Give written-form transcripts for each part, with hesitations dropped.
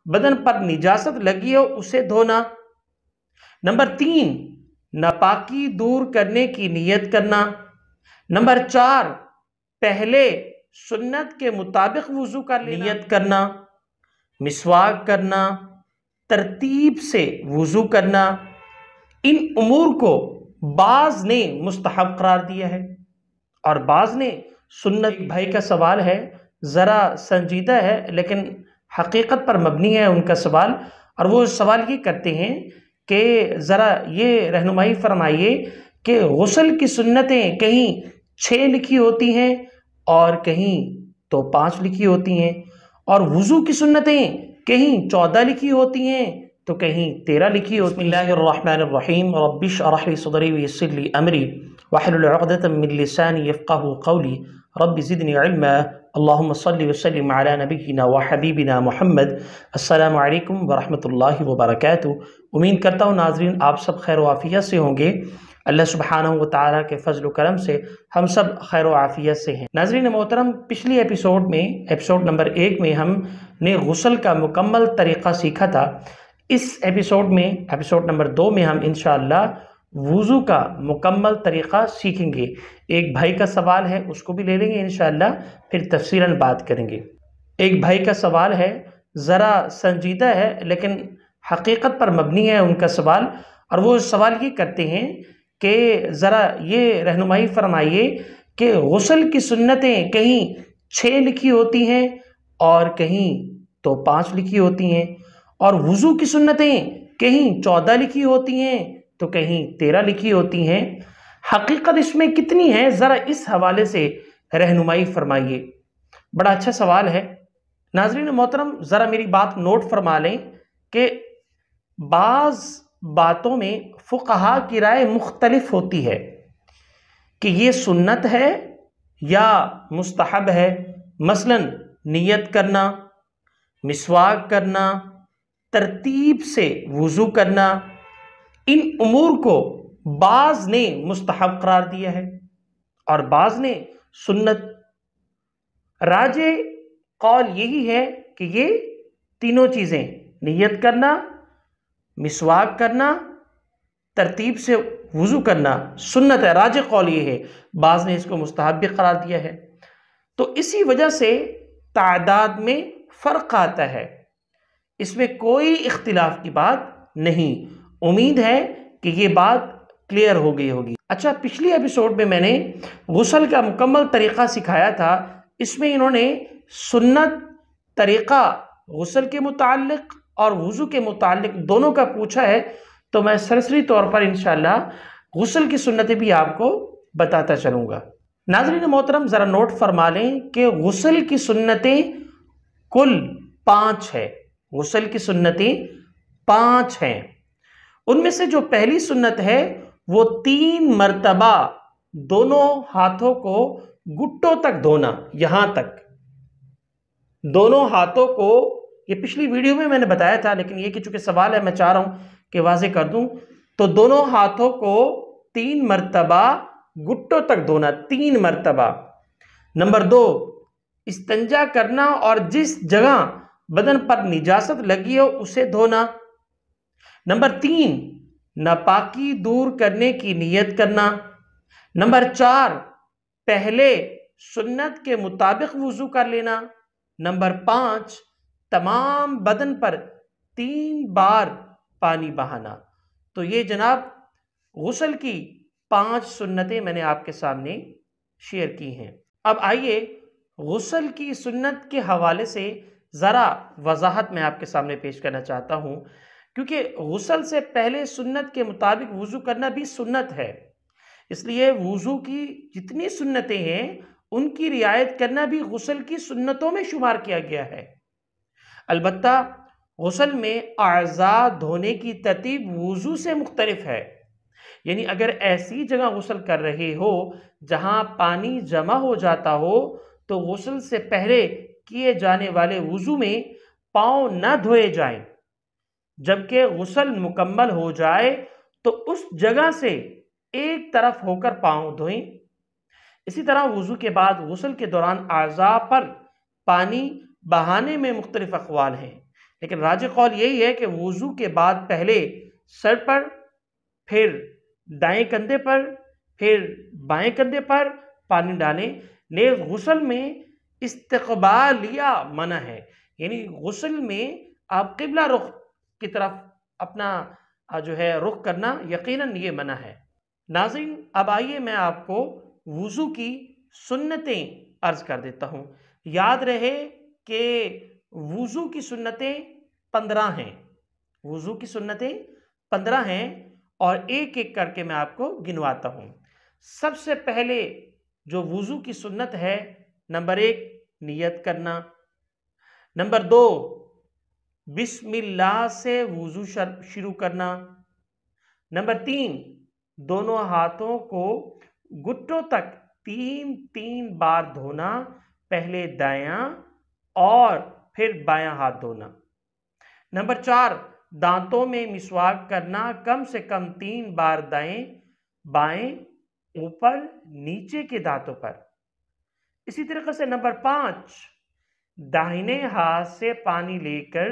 بدن پر نجاست لگی ہو اسے دھونا۔ نمبر 3 ناپاکی دور کرنے کی نیت کرنا۔ نمبر 4 پہلے سنت کے مطابق وضو کر لینا، نیت کرنا، مسواک کرنا، ترتیب سے وضو کرنا۔ ان امور کو بعض نے مستحب قرار دیا ہے اور بعض نے سنت۔ بھائی کا سوال ہے، ذرا سنجیدہ ہے لیکن حقیقت پر مبنی ہے ان کا سوال، اور وہ سوال یہ کرتے ہیں کہ ذرا یہ رہنمائی فرمائیے کہ غسل کی سنتیں کہیں 6 لکھی ہوتی ہیں اور کہیں تو 5 لکھی ہوتی ہیں، اور وضو کی سنتیں کہیں 14 لکھی ہوتی ہیں تو کہیں 13 لکھی ہوتی ہیں۔ بسم اللہ الرحمن الرحیم، رب اشرح لی صدری ویسر لی امری واحلل عقدۃ من لسانی یفقہوا قولی، رب زدنی علما، اللہم صلی وسلم علی نبینا وحبیبنا محمد۔ السلام علیکم ورحمۃ اللہ وبرکاتہ۔ امید کرتا ہوں ناظرین آپ سب خیر و عافیت سے ہوں گے۔ اللہ سبحانہ وتعالیٰ کے فضل و کرم سے ہم سب خیر و عافیت سے ہیں۔ ناظرین محترم، پچھلی ایپیسوڈ نمبر 1 میں ہم نے غسل کا مکمل طریقہ سیکھا تھا۔ اس ایپیسوڈ نمبر 2 میں ہم انشاءاللہ وضو کا مکمل طریقہ سیکھیں گے۔ ایک بھائی کا سوال ہے، اس کو بھی لے لیں گے انشاءاللہ، پھر تفصیلاً بات کریں گے۔ ایک بھائی کا سوال ہے، ذرا سنجیدہ ہے لیکن حقیقت پر مبنی ہے ان کا سوال، اور وہ سوال یہ کرتے ہیں کہ ذرا یہ رہنمائی فرمائیے کہ غسل کی سنتیں کہیں 6 لکھی ہوتی ہیں اور کہیں تو 5 لکھی ہوتی ہیں، اور وضو کی سنتیں کہیں 14 لکھی ہوتی ہیں تو کہیں 13 لکھی ہوتی ہیں، حقیقت اس میں کتنی ہے؟ ذرا اس حوالے سے رہنمائی فرمائیے۔ بڑا اچھا سوال ہے۔ ناظرین محترم، ذرا میری بات نوٹ فرما لیں کہ بعض باتوں میں فقہا کی رائے مختلف ہوتی ہے کہ یہ سنت ہے یا مستحب ہے۔ مثلا نیت کرنا، مسواک کرنا، ترتیب سے وضو کرنا، ان امور کو بعض نے مستحب قرار دیا ہے اور بعض نے سنت۔ راجح قول یہی ہے کہ یہ تینوں چیزیں، نیت کرنا، مسواک کرنا، ترتیب سے وضو کرنا سنت ہے۔ راجح قول یہ ہے، بعض نے اس کو مستحب بھی قرار دیا ہے۔ تو اسی وجہ سے تعداد میں فرق آتا ہے، اس میں کوئی اختلاف کی بات نہیں۔ امید ہے کہ یہ بات کلیئر ہو گئی ہوگی۔ اچھا، پچھلی ایپیسوڈ میں میں نے غسل کا مکمل طریقہ سکھایا تھا۔ اس میں انہوں نے سنت طریقہ غسل کے متعلق اور وضو کے متعلق دونوں کا پوچھا ہے، تو میں سرسری طور پر انشاءاللہ غسل کی سنتیں بھی آپ کو بتاتا چلوں گا۔ ناظرین محترم، ذرا نوٹ فرما لیں کہ غسل کی سنتیں کل 5 ہے۔ غسل کی سنتیں 5 ہیں۔ ان میں سے جو پہلی سنت ہے وہ 3 مرتبہ دونوں ہاتھوں کو گھٹوں تک دھونا۔ یہاں تک دونوں ہاتھوں کو، یہ پچھلی ویڈیو میں نے بتایا تھا لیکن یہ کہ چونکہ سوال ہے میں چاہ رہا ہوں کہ واضح کر دوں، تو دونوں ہاتھوں کو 3 مرتبہ گھٹوں تک دھونا، 3 مرتبہ۔ نمبر 2 استنجا کرنا اور جس جگہ بدن پر نجاست لگی ہو اسے دھونا۔ نمبر 3 ناپاکی دور کرنے کی نیت کرنا۔ نمبر 4 پہلے سنت کے مطابق وضو کر لینا۔ نمبر 5 تمام بدن پر 3 بار پانی بہانا۔ تو یہ جناب غسل کی 5 سنتیں میں نے آپ کے سامنے شیئر کی ہیں۔ اب آئیے غسل کی سنت کے حوالے سے ذرا وضاحت میں آپ کے سامنے پیش کرنا چاہتا ہوں، کیونکہ غسل سے پہلے سنت کے مطابق وضو کرنا بھی سنت ہے، اس لیے وضو کی جتنی سنتیں ہیں ان کی رعایت کرنا بھی غسل کی سنتوں میں شمار کیا گیا ہے۔ البتہ غسل میں اعضاء دھونے کی ترتیب وضو سے مختلف ہے، یعنی اگر ایسی جگہ غسل کر رہے ہو جہاں پانی جمع ہو جاتا ہو تو غسل سے پہلے کیے جانے والے وضو میں پاؤں نہ دھوئے جائیں، جبکہ غسل مکمل ہو جائے تو اس جگہ سے ایک طرف ہو کر پاؤں دھوئیں۔ اسی طرح وضو کے بعد غسل کے دوران اعضاء پر پانی بہانے میں مختلف اقوال ہیں، لیکن راجح قول یہی ہے کہ وضو کے بعد پہلے سر پر، پھر دائیں کندھے پر، پھر بائیں کندھے پر پانی ڈالیں۔ نیز غسل میں استقبالیہ منع ہے، یعنی غسل میں آپ قبلہ رخ کی طرف اپنا جو ہے رخ کرنا یقیناً یہ منع ہے۔ ناظرین، اب آئیے میں آپ کو وضو کی سنتیں عرض کر دیتا ہوں۔ یاد رہے کہ وضو کی سنتیں 15 ہیں، وضو کی سنتیں 15 ہیں، اور ایک ایک کر کے میں آپ کو گنواتا ہوں۔ سب سے پہلے جو وضو کی سنت ہے، نمبر 1 نیت کرنا، نمبر 2 بسم اللہ سے وضو شروع کرنا، نمبر 3 دونوں ہاتھوں کو گھٹنوں تک 3 بار دھونا، پہلے دایاں اور پھر بایاں ہاتھ دھونا، نمبر 4 دانتوں میں مسواک کرنا، کم سے کم 3 بار دائیں بائیں اوپر نیچے کے دانتوں پر۔ اسی طریقے سے نمبر 5 داہنے ہاتھ سے پانی لے کر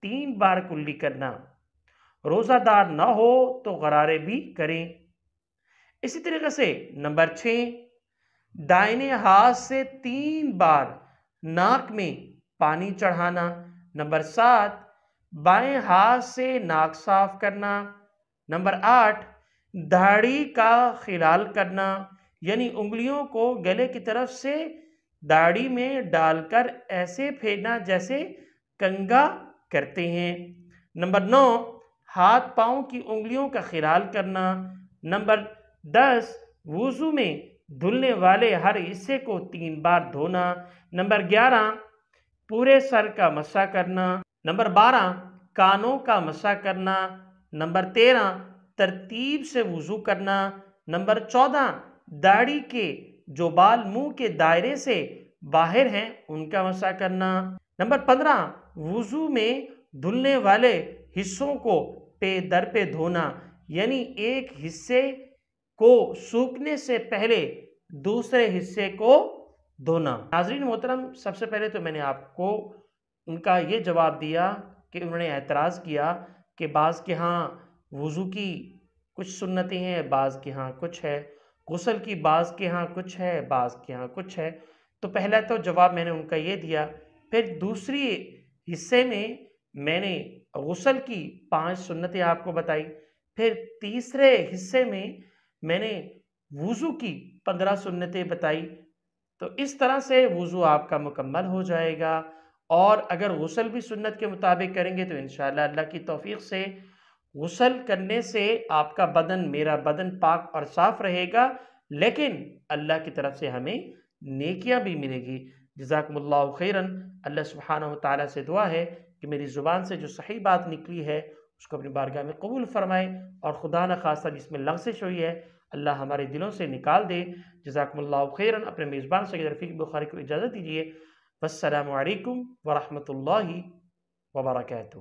3 بار کلی کرنا، روزہ دار نہ ہو تو غرارے بھی کریں۔ اسی طریقے سے نمبر 6 دائنے ہاتھ سے 3 بار ناک میں پانی چڑھانا، نمبر 7 بائیں ہاتھ سے ناک صاف کرنا، نمبر 8 داڑھی کا خلال کرنا، یعنی انگلیوں کو گلے کی طرف سے داڑھی میں ڈال کر ایسے پھیرنا جیسے کنگھا کرتے ہیں، نمبر 9 ہاتھ پاؤں کی انگلیوں کا خلال کرنا، نمبر 10 وضو میں دھلنے والے ہر حصے کو 3 بار دھونا، نمبر 11 پورے سر کا مسح کرنا، نمبر 12 کانوں کا مسح کرنا، نمبر 13 ترتیب سے وضو کرنا، نمبر 14 داڑھی کے جو بال منہ کے دائرے سے باہر ہیں ان کا مسح کرنا، نمبر 15 وضو میں دھلنے والے حصوں کو پے در پہ دھونا، یعنی ایک حصے کو سوکھنے سے پہلے دوسرے حصے کو دھونا۔ ناظرین محترم، سب سے پہلے تو میں نے آپ کو ان کا یہ جواب دیا کہ انہوں نے اعتراض کیا کہ بعض کے ہاں وضو کی کچھ سنتیں ہیں، بعض کے ہاں کچھ ہے، غسل کی بعض کے ہاں کچھ ہے، بعض کے ہاں کچھ ہے۔ تو پہلا تو جواب میں نے ان کا یہ دیا، پھر دوسری حصے میں نے غسل کی 5 سنتیں آپ کو بتائی، پھر تیسرے حصے میں نے وضو کی 15 سنتیں بتائی۔ تو اس طرح سے وضو آپ کا مکمل ہو جائے گا، اور اگر غسل بھی سنت کے مطابق کریں گے تو انشاءاللہ اللہ کی توفیق سے غسل کرنے سے آپ کا بدن، میرا بدن پاک اور صاف رہے گا، لیکن اللہ کی طرف سے ہمیں نیکیاں بھی ملے گی۔ جزاکم اللہ خیراً۔ اللہ سبحانہ وتعالی سے دعا ہے کہ میری زبان سے جو صحیح بات نکلی ہے اس کو اپنی بارگاہ میں قبول فرمائے، اور خدا نہ خواستہ جس میں لغزش ہوئی ہے اللہ ہمارے دلوں سے نکال دے۔ جزاکم اللہ خیراً۔ اپنے میزبان سید رفیق بخاری کو اجازت دیجیے۔ والسلام علیکم ورحمۃ اللہ وبرکاتہ۔